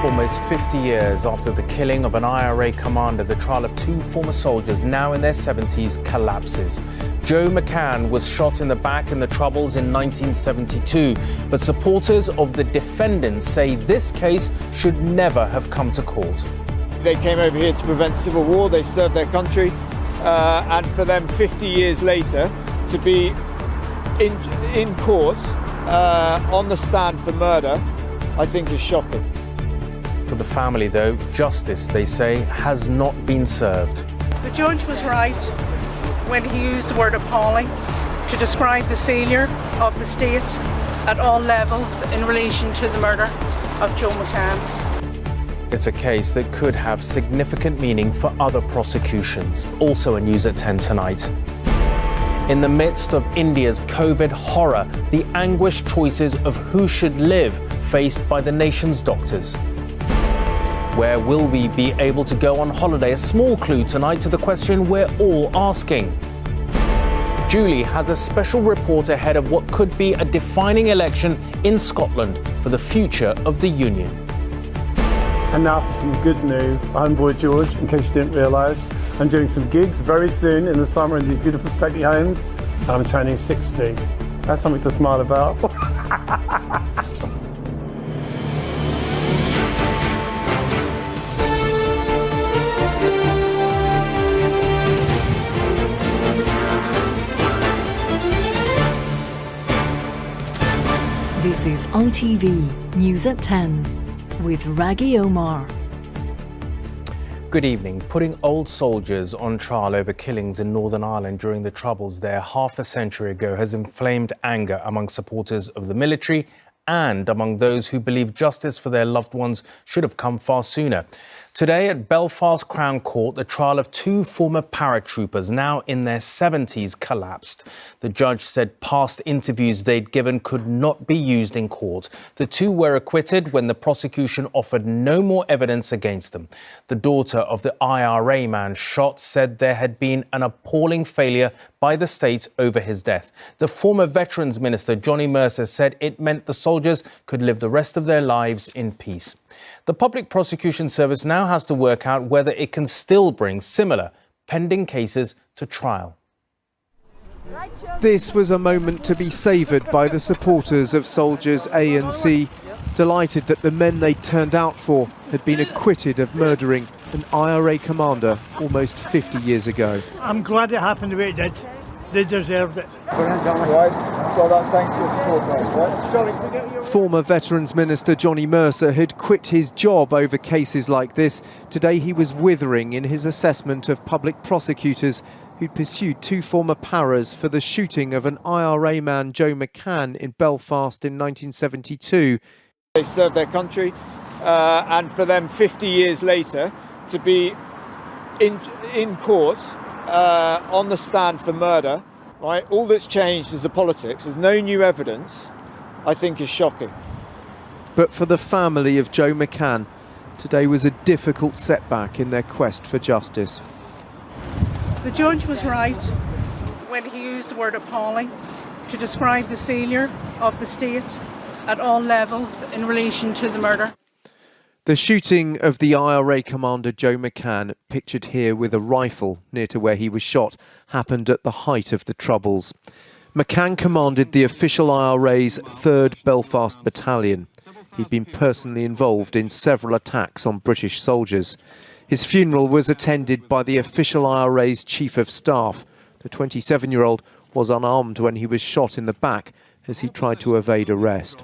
Almost 50 years after the killing of an IRA commander, the trial of two former soldiers, now in their 70s, collapses. Joe McCann was shot in the back in the Troubles in 1972, but supporters of the defendants say this case should never have come to court. They came over here to prevent civil war, they served their country, and for them 50 years later to be in court on the stand for murder, I think is shocking. For the family, though, justice, they say, has not been served. The judge was right when he used the word appalling to describe the failure of the state at all levels in relation to the murder of Joe McCann. It's a case that could have significant meaning for other prosecutions. Also in News at 10 tonight. In the midst of India's COVID horror, the anguished choices of who should live faced by the nation's doctors. Where will we be able to go on holiday? A small clue tonight to the question we're all asking. Julie has a special report ahead of what could be a defining election in Scotland for the future of the Union. And now for some good news. I'm Boy George, in case you didn't realise. I'm doing some gigs very soon in the summer in these beautiful stately homes. And I'm turning 60. That's something to smile about. This is ITV News at 10 with Rageh Omaar. Good evening. Putting old soldiers on trial over killings in Northern Ireland during the Troubles there half a century ago has inflamed anger among supporters of the military and among those who believe justice for their loved ones should have come far sooner. Today at Belfast Crown Court, the trial of two former paratroopers, now in their 70s, collapsed. The judge said past interviews they'd given could not be used in court. The two were acquitted when the prosecution offered no more evidence against them. The daughter of the IRA man shot said there had been an appalling failure by the state over his death. The former Veterans Minister, Johnny Mercer, said it meant the soldiers could live the rest of their lives in peace. The Public Prosecution Service now has to work out whether it can still bring similar pending cases to trial. This was a moment to be savoured by the supporters of soldiers A and C, delighted that the men they turned out for had been acquitted of murdering an IRA commander almost 50 years ago. I'm glad it happened the way it did. They deserved it. Well done, thanks for your support, guys. Former Veterans Minister Johnny Mercer had quit his job over cases like this. Today he was withering in his assessment of public prosecutors who'd pursued two former paras for the shooting of an IRA man, Joe McCann, in Belfast in 1972. They served their country, and for them 50 years later to be in court on the stand for murder, right? All that's changed is the politics. There's no new evidence, I think is shocking. But for the family of Joe McCann, today was a difficult setback in their quest for justice. The judge was right when he used the word appalling to describe the failure of the state at all levels in relation to the murder. The shooting of the IRA commander Joe McCann, pictured here with a rifle near to where he was shot, happened at the height of the Troubles. McCann commanded the official IRA's 3rd Belfast Battalion. He'd been personally involved in several attacks on British soldiers. His funeral was attended by the official IRA's Chief of Staff. The 27-year-old was unarmed when he was shot in the back as he tried to evade arrest.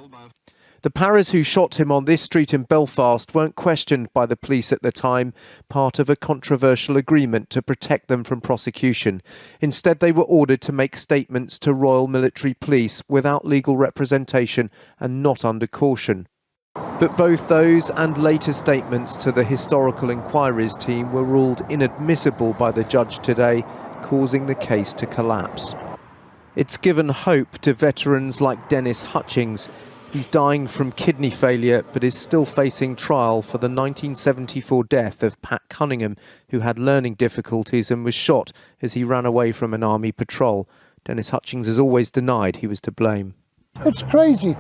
The paras who shot him on this street in Belfast weren't questioned by the police at the time, part of a controversial agreement to protect them from prosecution. Instead, they were ordered to make statements to Royal Military Police without legal representation and not under caution. But both those and later statements to the Historical Inquiries team were ruled inadmissible by the judge today, causing the case to collapse. It's given hope to veterans like Dennis Hutchings. He's dying from kidney failure, but is still facing trial for the 1974 death of Pat Cunningham, who had learning difficulties and was shot as he ran away from an army patrol. Dennis Hutchings has always denied he was to blame. It's crazy.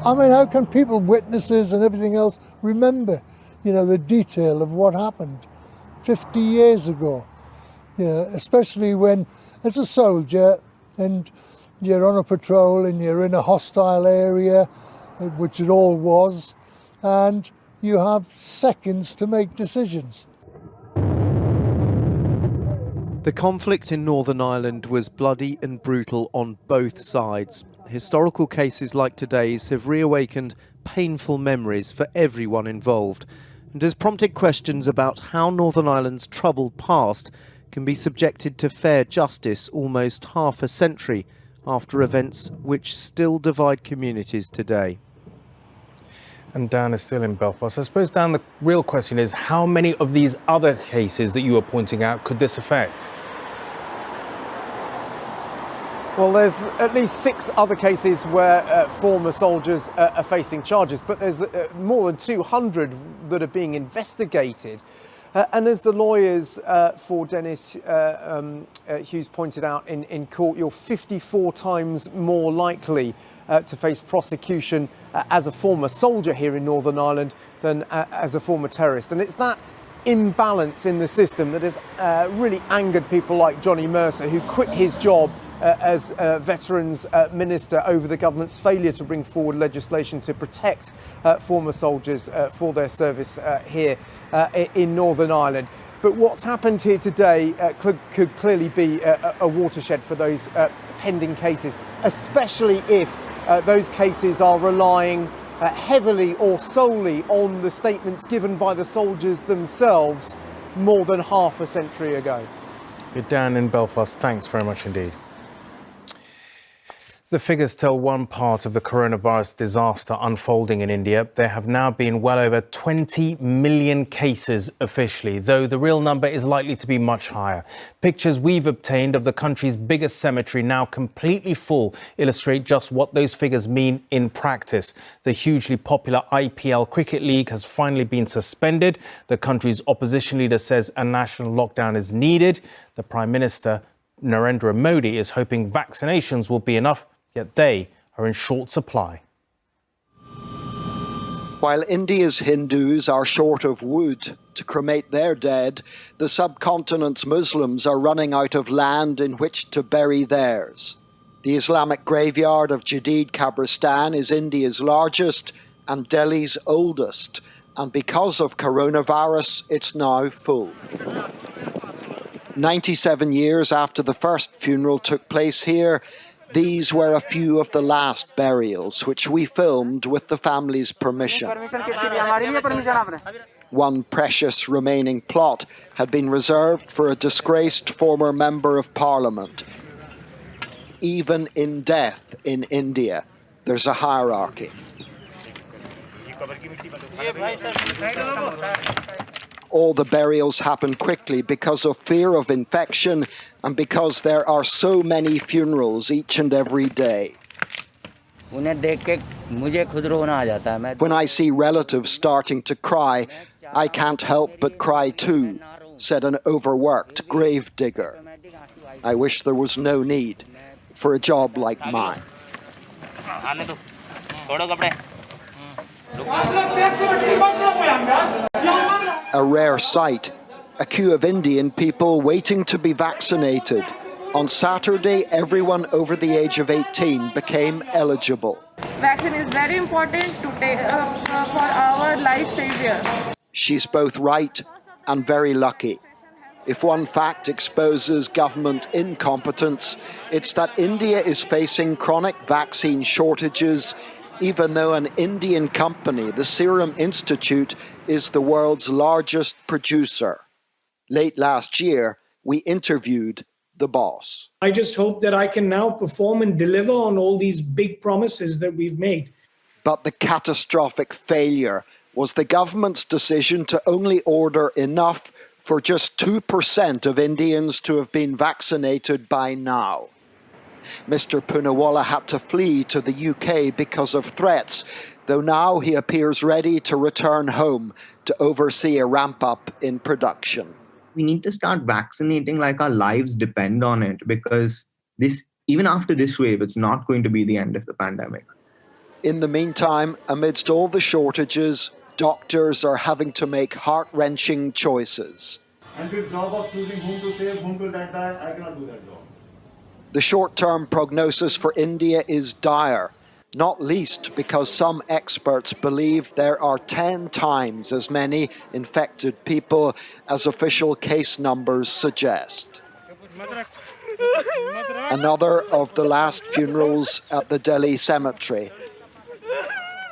I mean, how can people, witnesses and everything else, remember? you know, the detail of what happened 50 years ago. You know, especially when, as a soldier, and you're on a patrol and you're in a hostile area, which it all was, and you have seconds to make decisions. The conflict in Northern Ireland was bloody and brutal on both sides. Historical cases like today's have reawakened painful memories for everyone involved and has prompted questions about how Northern Ireland's troubled past can be subjected to fair justice almost half a century after events which still divide communities today. And Dan is still in Belfast. I suppose, Dan, the real question is how many of these other cases that you were pointing out could this affect? Well, there's at least 6 other cases where former soldiers are facing charges, but there's more than 200 that are being investigated. And as the lawyers for Dennis Hughes pointed out in court, you're 54 times more likely to face prosecution as a former soldier here in Northern Ireland than as a former terrorist. And it's that imbalance in the system that has really angered people like Johnny Mercer, who quit his job as Veterans Minister over the government's failure to bring forward legislation to protect former soldiers for their service here in Northern Ireland. But what's happened here today could clearly be a watershed for those pending cases, especially if those cases are relying heavily or solely on the statements given by the soldiers themselves more than half a century ago. Dan in Belfast, thanks very much indeed. The figures tell one part of the coronavirus disaster unfolding in India. There have now been well over 20 million cases officially, though the real number is likely to be much higher. Pictures we've obtained of the country's biggest cemetery, now completely full, illustrate just what those figures mean in practice. The hugely popular IPL Cricket League has finally been suspended. The country's opposition leader says a national lockdown is needed. The Prime Minister, Narendra Modi, is hoping vaccinations will be enough, yet they are in short supply. While India's Hindus are short of wood to cremate their dead, the subcontinent's Muslims are running out of land in which to bury theirs. The Islamic graveyard of Jadid Qabristan is India's largest and Delhi's oldest, and because of coronavirus, it's now full. 97 years after the first funeral took place here, these were a few of the last burials, which we filmed with the family's permission. One precious remaining plot had been reserved for a disgraced former member of Parliament. Even in death in India, there's a hierarchy. All the burials happen quickly because of fear of infection and because there are so many funerals each and every day. When I see relatives starting to cry, I can't help but cry too, said an overworked grave digger. I wish there was no need for a job like mine. A rare sight, a queue of Indian people waiting to be vaccinated. On Saturday, everyone over the age of 18 became eligible. Vaccine is very important to take for our life savior. She's both right and very lucky. If one fact exposes government incompetence, it's that India is facing chronic vaccine shortages, even though an Indian company, the Serum Institute, is the world's largest producer. Late last year, we interviewed the boss. I just hope that I can now perform and deliver on all these big promises that we've made. But the catastrophic failure was the government's decision to only order enough for just 2% of Indians to have been vaccinated by now. Mr. Poonawalla had to flee to the UK because of threats, though now he appears ready to return home to oversee a ramp-up in production. We need to start vaccinating like our lives depend on it, because this, even after this wave, it's not going to be the end of the pandemic. In the meantime, amidst all the shortages, doctors are having to make heart-wrenching choices. And this job of choosing whom to save, whom to let die, I cannot do that job. The short-term prognosis for India is dire, not least because some experts believe there are 10 times as many infected people as official case numbers suggest. Another of the last funerals at the Delhi cemetery.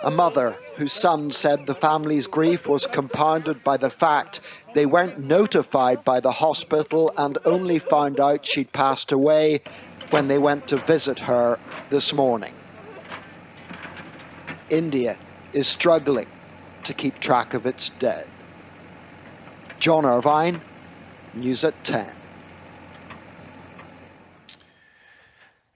A mother whose son said the family's grief was compounded by the fact they weren't notified by the hospital and only found out she'd passed away when they went to visit her this morning. India is struggling to keep track of its dead. John Irvine, News at 10.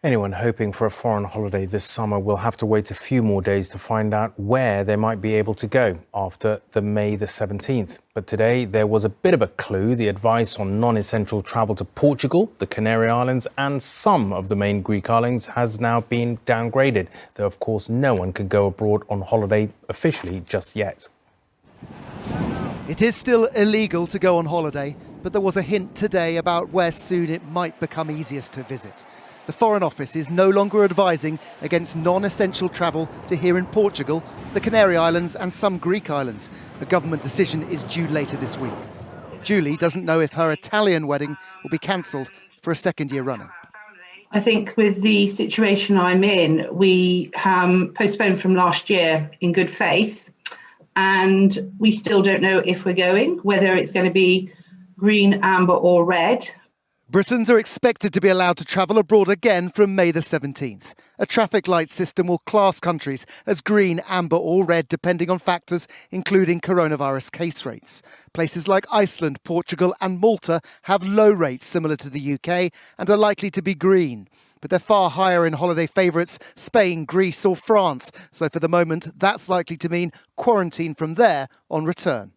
Anyone hoping for a foreign holiday this summer will have to wait a few more days to find out where they might be able to go after the May the 17th. But today there was a bit of a clue. The advice on non-essential travel to Portugal, the Canary Islands and some of the main Greek islands has now been downgraded, though of course no one can go abroad on holiday officially just yet. It is still illegal to go on holiday, but there was a hint today about where soon it might become easiest to visit. The Foreign Office is no longer advising against non-essential travel to here in Portugal, the Canary Islands and some Greek islands. A government decision is due later this week. Julie doesn't know if her Italian wedding will be cancelled for a second year running. I think with the situation I'm in, we postponed from last year in good faith, and we still don't know if we're going, whether it's going to be green, amber or red. Britons are expected to be allowed to travel abroad again from May the 17th. A traffic light system will class countries as green, amber or red depending on factors including coronavirus case rates. Places like Iceland, Portugal and Malta have low rates similar to the UK and are likely to be green. But they're far higher in holiday favourites, Spain, Greece or France. So for the moment, that's likely to mean quarantine from there on return.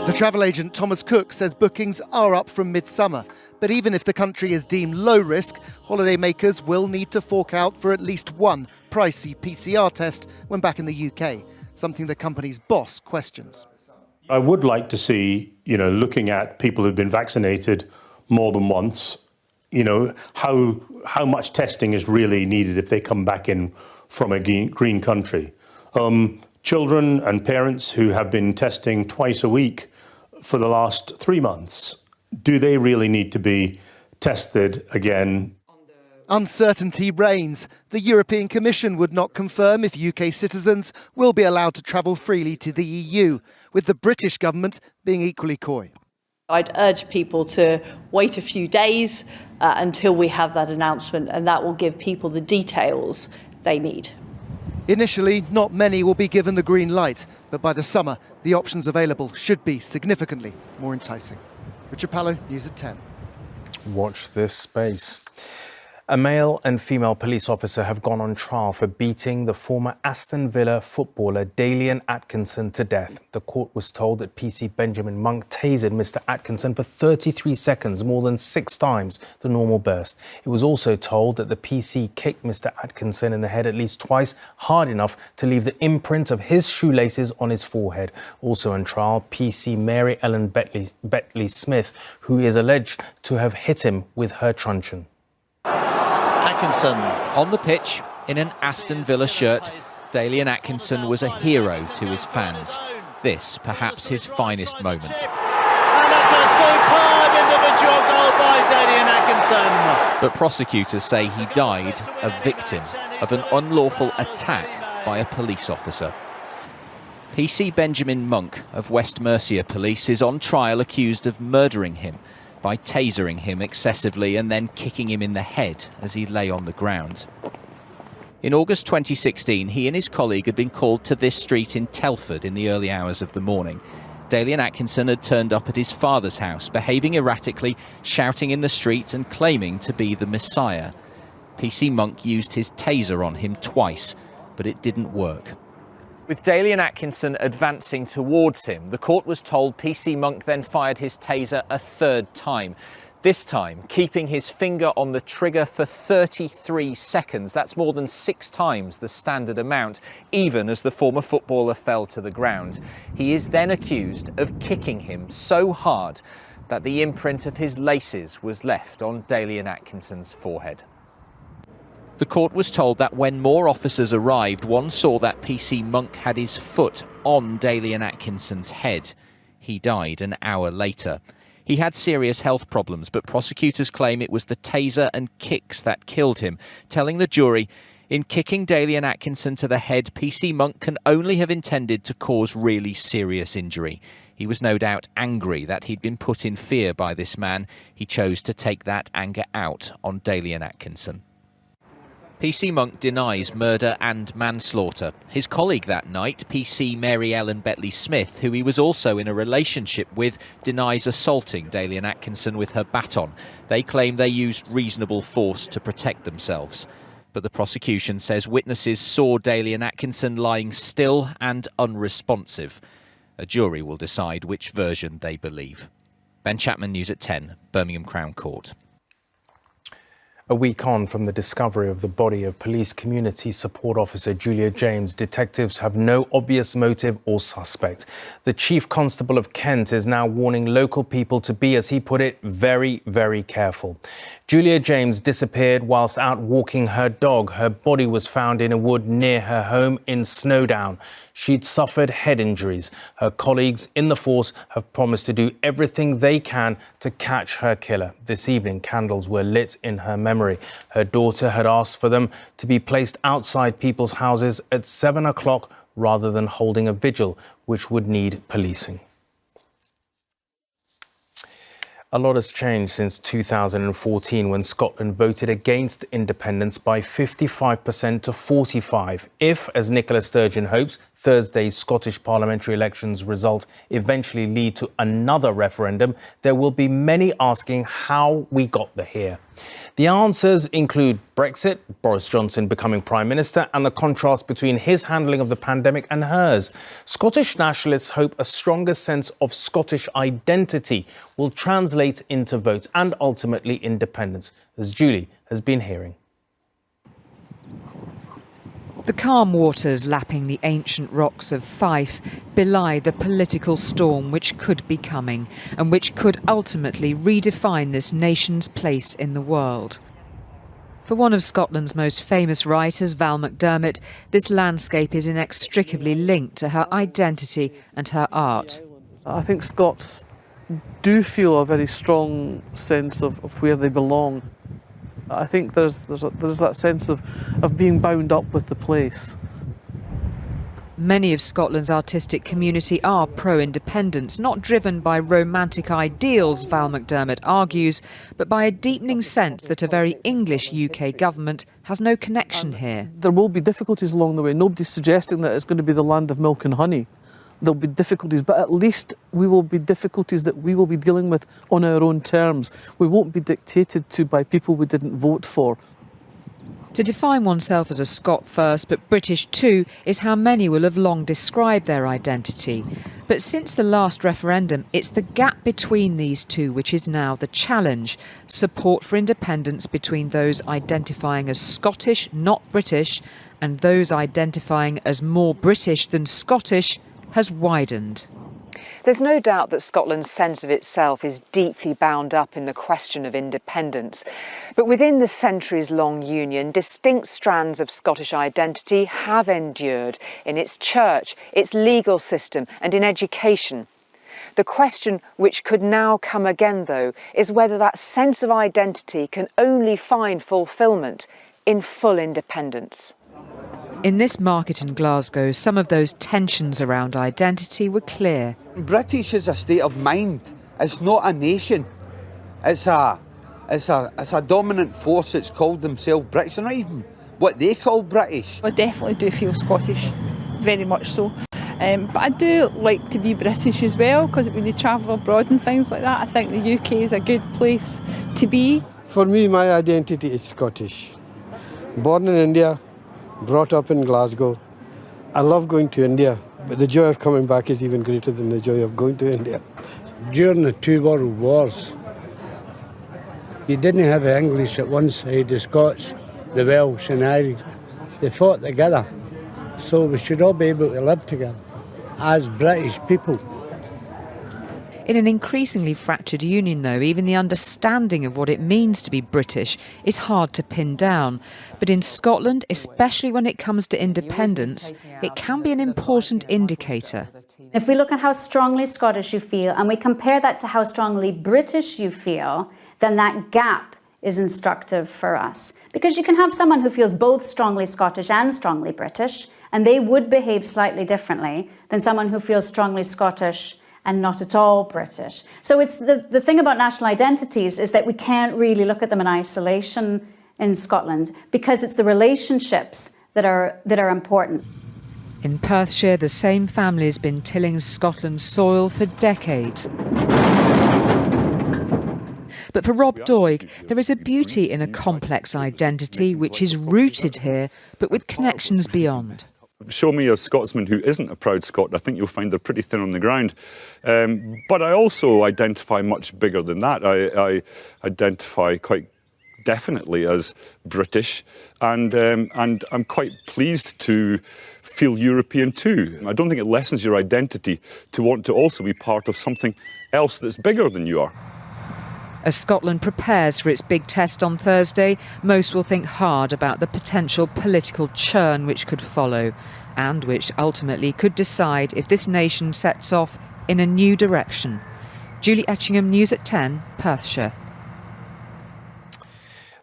The travel agent Thomas Cook says bookings are up from midsummer. But even if the country is deemed low risk, holidaymakers will need to fork out for at least one pricey PCR test when back in the UK, something the company's boss questions. I would like to see, looking at people who've been vaccinated more than once, how much testing is really needed if they come back in from a green country. Children and parents who have been testing twice a week for the last 3 months, do they really need to be tested again? Uncertainty reigns. The European Commission would not confirm if UK citizens will be allowed to travel freely to the EU, with the British government being equally coy. I'd urge people to wait a few days until we have that announcement, and that will give people the details they need. Initially, not many will be given the green light, but by the summer, the options available should be significantly more enticing. Richard Pallow, News at 10. Watch this space. A male and female police officer have gone on trial for beating the former Aston Villa footballer Dalian Atkinson to death. The court was told that PC Benjamin Monk tasered Mr. Atkinson for 33 seconds, more than 6 times the normal burst. It was also told that the PC kicked Mr. Atkinson in the head at least twice, hard enough to leave the imprint of his shoelaces on his forehead. Also on trial, PC Mary Ellen Betley Smith, who is alleged to have hit him with her truncheon. Atkinson on the pitch in an Aston Villa shirt. Dalian Atkinson was a hero to his fans. This, perhaps his finest moment. And that's a superb individual goal by Dalian Atkinson. But prosecutors say he died a victim of an unlawful attack by a police officer. PC Benjamin Monk of West Mercia Police is on trial accused of murdering him by tasering him excessively and then kicking him in the head as he lay on the ground. In August 2016, he and his colleague had been called to this street in Telford in the early hours of the morning. Dalian Atkinson had turned up at his father's house, behaving erratically, shouting in the street and claiming to be the Messiah. PC Monk used his taser on him twice, but it didn't work. With Dalian Atkinson advancing towards him, the court was told PC Monk then fired his taser a third time. This time, keeping his finger on the trigger for 33 seconds. That's more than 6 times the standard amount, even as the former footballer fell to the ground. He is then accused of kicking him so hard that the imprint of his laces was left on Dalian Atkinson's forehead. The court was told that when more officers arrived, one saw that PC Monk had his foot on Dalian Atkinson's head. He died an hour later. He had serious health problems, but prosecutors claim it was the taser and kicks that killed him, telling the jury, in kicking Dalian Atkinson to the head, PC Monk can only have intended to cause really serious injury. He was no doubt angry that he'd been put in fear by this man. He chose to take that anger out on Dalian Atkinson. PC Monk denies murder and manslaughter. His colleague that night, PC Mary Ellen Betley-Smith, who he was also in a relationship with, denies assaulting Dalian Atkinson with her baton. They claim they used reasonable force to protect themselves. But the prosecution says witnesses saw Dalian Atkinson lying still and unresponsive. A jury will decide which version they believe. Ben Chapman, News at 10, Birmingham Crown Court. A week on from the discovery of the body of police community support officer Julia James, detectives have no obvious motive or suspect. The Chief Constable of Kent is now warning local people to be, as he put it, very, very careful. Julia James disappeared whilst out walking her dog. Her body was found in a wood near her home in Snowdown. She'd suffered head injuries. Her colleagues in the force have promised to do everything they can to catch her killer. This evening, candles were lit in her memory. Her daughter had asked for them to be placed outside people's houses at 7 o'clock rather than holding a vigil, which would need policing. A lot has changed since 2014, when Scotland voted against independence by 55% to 45%. If, as Nicola Sturgeon hopes, Thursday's Scottish parliamentary elections result eventually lead to another referendum, there will be many asking how we got here. The answers include Brexit, Boris Johnson becoming Prime Minister, and the contrast between his handling of the pandemic and hers. Scottish nationalists hope a stronger sense of Scottish identity will translate into votes and ultimately independence, as Julie has been hearing. The calm waters lapping the ancient rocks of Fife belie the political storm which could be coming and which could ultimately redefine this nation's place in the world. For one of Scotland's most famous writers, Val McDermott, this landscape is inextricably linked to her identity and her art. I think Scots do feel a very strong sense of where they belong. I think there's that sense of being bound up with the place. Many of Scotland's artistic community are pro-independence, not driven by romantic ideals, Val McDermott argues, but by a deepening sense that a very English UK government has no connection here. There will be difficulties along the way. Nobody's suggesting that it's going to be the land of milk and honey. There'll be difficulties, but at least we will be difficulties that we will be dealing with on our own terms. We won't be dictated to by people we didn't vote for. To define oneself as a Scot first, but British too, is how many will have long described their identity. But since the last referendum, it's the gap between these two which is now the challenge. Support for independence between those identifying as Scottish, not British, and those identifying as more British than Scottish has widened. There's no doubt that Scotland's sense of itself is deeply bound up in the question of independence. But within the centuries-long union, distinct strands of Scottish identity have endured in its church, its legal system and in education. The question which could now come again, though, is whether that sense of identity can only find fulfilment in full independence. In this market in Glasgow, some of those tensions around identity were clear. British is a state of mind. It's not a nation. It's a dominant force that's called themselves British. They're not even what they call British. I definitely do feel Scottish, very much so. But I do like to be British as well, because when you travel abroad and things like that, I think the UK is a good place to be. For me, my identity is Scottish. Born in India, brought up in Glasgow. I love going to India, but the joy of coming back is even greater than the joy of going to India. During the two world wars, You didn't have the English at one side, the Scots, the Welsh and Irish. They fought together. So we should all be able to live together as British people. In an increasingly fractured union, though, even the understanding of what it means to be British is hard to pin down. But in Scotland, especially when it comes to independence, it can be an important indicator. If we look at how strongly Scottish you feel and we compare that to how strongly British you feel, then that gap is instructive for us. Because you can have someone who feels both strongly Scottish and strongly British, and they would behave slightly differently than someone who feels strongly Scottish and not at all British. So it's the thing about national identities is that we can't really look at them in isolation in Scotland because it's the relationships that are important. In Perthshire, the same family has been tilling Scotland's soil for decades. But for Rob Doig, there is a beauty in a complex identity which is rooted here, but with connections beyond. Show me a Scotsman who isn't a proud Scot, I think you'll find they're pretty thin on the ground. But I also identify much bigger than that. I identify quite definitely as British, and I'm quite pleased to feel European too. I don't think it lessens your identity to want to also be part of something else that's bigger than you are. As Scotland prepares for its big test on Thursday, most will think hard about the potential political churn which could follow, and which ultimately could decide if this nation sets off in a new direction. Julie Etchingham, News at 10, Perthshire.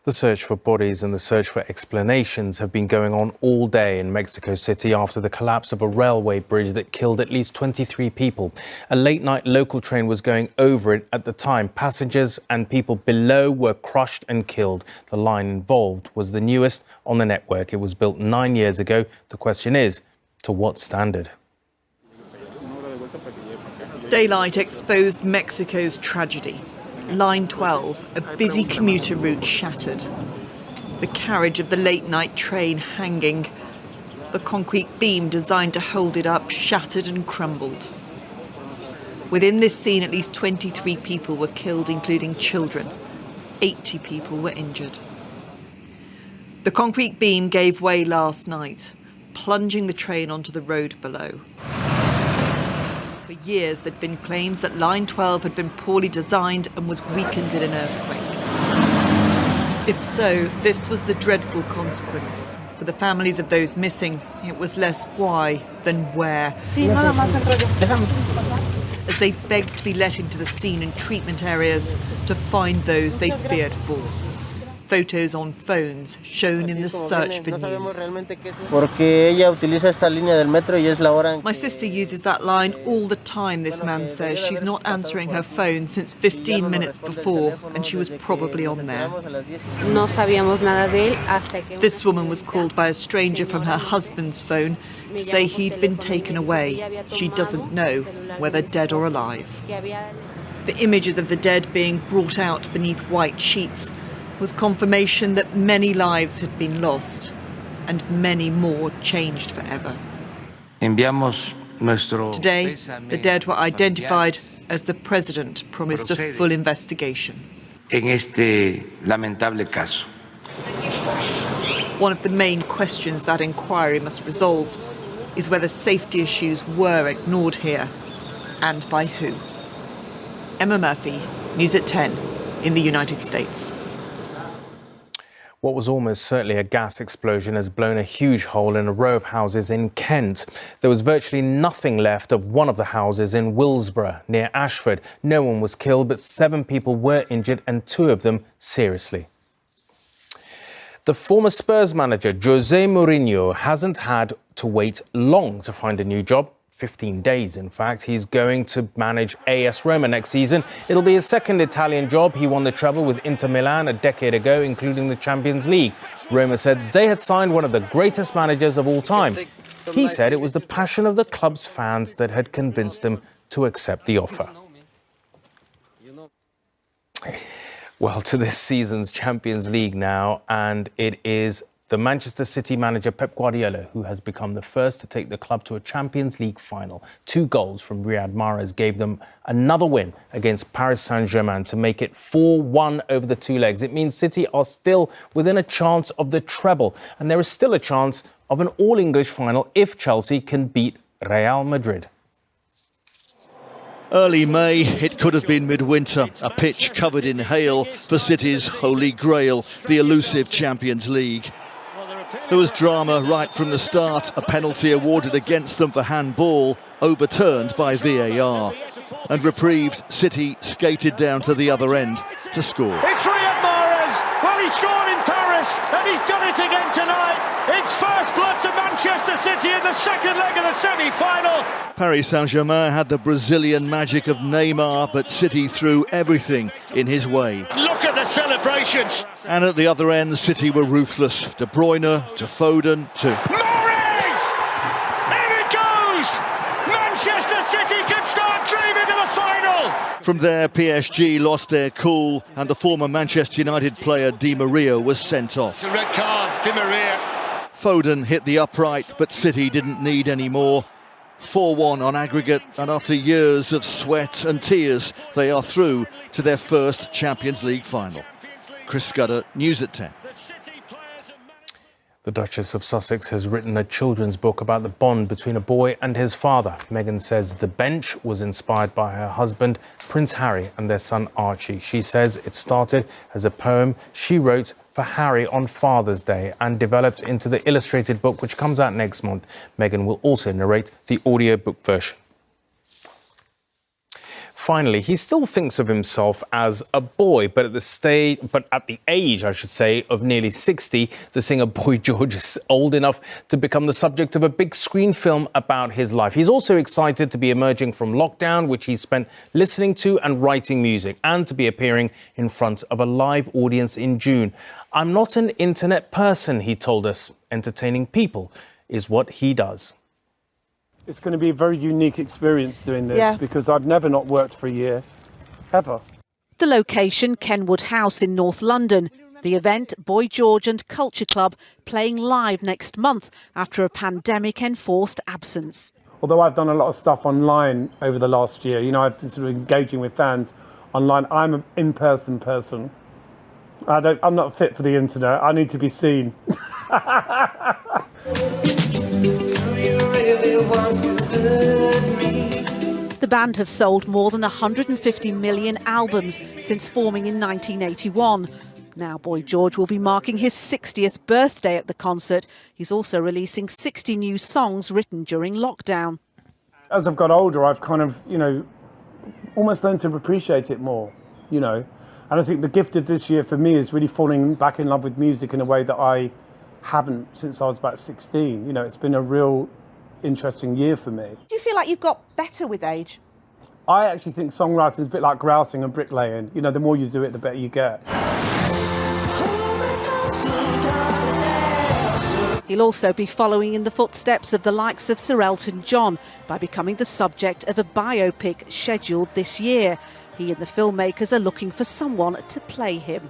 The search for bodies and the search for explanations have been going on all day in Mexico City after the collapse of a railway bridge that killed at least 23 people. A late-night local train was going over it at the time. Passengers and people below were crushed and killed. The line involved was the newest on the network. It was built 9 years ago. The question is, to what standard? Daylight exposed Mexico's tragedy. Line 12, a busy commuter route, shattered. The carriage of the late-night train hanging. The concrete beam designed to hold it up shattered and crumbled. Within this scene, at least 23 people were killed, including children. 80 people were injured. The concrete beam gave way last night, plunging the train onto the road below. For years, there'd been claims that Line 12 had been poorly designed and was weakened in an earthquake. If so, this was the dreadful consequence. For the families of those missing, it was less why than where. As they begged to be let into the scene and treatment areas to find those they feared for. Photos on phones shown in the search for news. My sister uses that line all the time, this man says. She's not answering her phone since 15 minutes before, and she was probably on there. This woman was called by a stranger from her husband's phone to say he'd been taken away. She doesn't know whether dead or alive. The images of the dead being brought out beneath white sheets was confirmation that many lives had been lost and many more changed forever. Today, the dead were identified as the president promised a full investigation. One of the main questions that inquiry must resolve is whether safety issues were ignored here, and by who. Emma Murphy, News at 10 in the United States. What was almost certainly a gas explosion has blown a huge hole in a row of houses in Kent. There was virtually nothing left of one of the houses in Willsborough, near Ashford. No one was killed, but 7 people were injured and 2 of them seriously. The former Spurs manager, Jose Mourinho, hasn't had to wait long to find a new job. 15 days, in fact. He's going to manage AS Roma next season. It'll be his second Italian job. He won the treble with Inter Milan a decade ago, including the Champions League. Roma said they had signed one of the greatest managers of all time. He said it was the passion of the club's fans that had convinced him to accept the offer. Well, to this season's Champions League now, and it is The Manchester City manager Pep Guardiola, who has become the first to take the club to a Champions League final. 2 goals from Riyad Mahrez gave them another win against Paris Saint-Germain to make it 4-1 over the 2 legs. It means City are still within a chance of the treble, and there is still a chance of an all-English final if Chelsea can beat Real Madrid. Early May, it could have been midwinter, a pitch covered in hail for City's holy grail, the elusive Champions League. There was drama right from the start, a penalty awarded against them for handball, overturned by VAR. And reprieved, City skated down to the other end to score. It's Riyad Mahrez! Well, he scored in Paris, and he's done it again tonight. It's first blood to Manchester City in the second leg of the semi-final. Paris Saint-Germain had the Brazilian magic of Neymar, but City threw everything in his way. Look at the celebrations. And at the other end, City were ruthless. De Bruyne to Foden to... Mahrez! Here it goes! Manchester City can start dreaming of the final! From there, PSG lost their cool, and the former Manchester United player Di Maria was sent off. The red card, Di Maria. Foden hit the upright, but City didn't need any more. 4-1 on aggregate, and after years of sweat and tears, they are through to their first Champions League final. Chris Scudder, News at 10. The Duchess of Sussex has written a children's book about the bond between a boy and his father. Meghan says The Bench was inspired by her husband, Prince Harry, and their son Archie. She says it started as a poem she wrote for Harry on Father's Day and developed into the illustrated book, which comes out next month. Meghan will also narrate the audiobook version. Finally, he still thinks of himself as a boy, but at the age, I should say, of nearly 60, the singer Boy George is old enough to become the subject of a big screen film about his life. He's also excited to be emerging from lockdown, which he spent listening to and writing music, and to be appearing in front of a live audience in June. "I'm not an internet person," he told us. Entertaining people is what he does. It's going to be a very unique experience doing this because I've never not worked for a year, ever. The location, Kenwood House in North London. The event, Boy George and Culture Club, playing live next month after a pandemic-enforced absence. Although I've done a lot of stuff online over the last year, you know, I've been sort of engaging with fans online. I'm an in-person person. I'm not fit for the internet. I need to be seen. The band have sold more than 150 million albums since forming in 1981. Now Boy George will be marking his 60th birthday at the concert. He's also releasing 60 new songs written during lockdown. As I've got older, I've kind of, you know, almost learned to appreciate it more, you know. And I think the gift of this year for me is really falling back in love with music in a way that I haven't since I was about 16. You know, it's been a real interesting year for me. Do you feel like you've got better with age? I actually think songwriting is a bit like grousing and bricklaying. You know, the more you do it, the better you get. He'll also be following in the footsteps of the likes of Sir Elton John by becoming the subject of a biopic scheduled this year. He and the filmmakers are looking for someone to play him.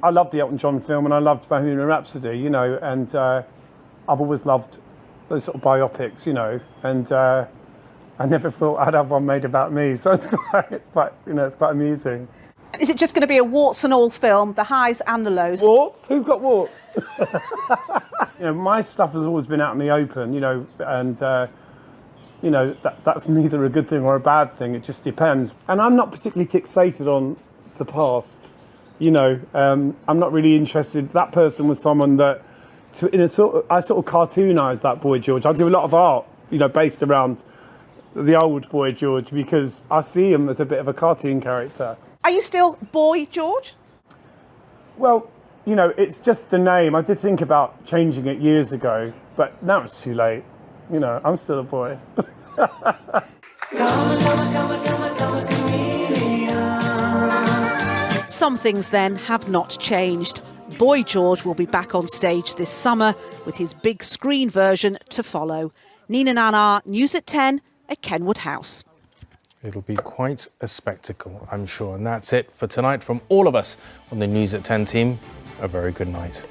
I loved the Elton John film and I loved Bohemian Rhapsody, you know, and I've always loved those sort of biopics, you know, and I never thought I'd have one made about me, so it's quite amusing. Is it just going to be a warts and all film, the highs and the lows? Warts? Who's got warts? You know, my stuff has always been out in the open, you know, and you know, that's neither a good thing or a bad thing. It just depends. And I'm not particularly fixated on the past. You know, I'm not really interested. That person was someone that, I sort of cartoonise that Boy George. I do a lot of art, you know, based around the old Boy George because I see him as a bit of a cartoon character. Are you still Boy George? Well, you know, it's just a name. I did think about changing it years ago, but now it's too late. You know, I'm still a boy. Some things then have not changed. Boy George will be back on stage this summer with his big screen version to follow. Nina Nanar, News at 10 at Kenwood House. It'll be quite a spectacle, I'm sure. And that's it for tonight from all of us on the News at 10 team. A very good night.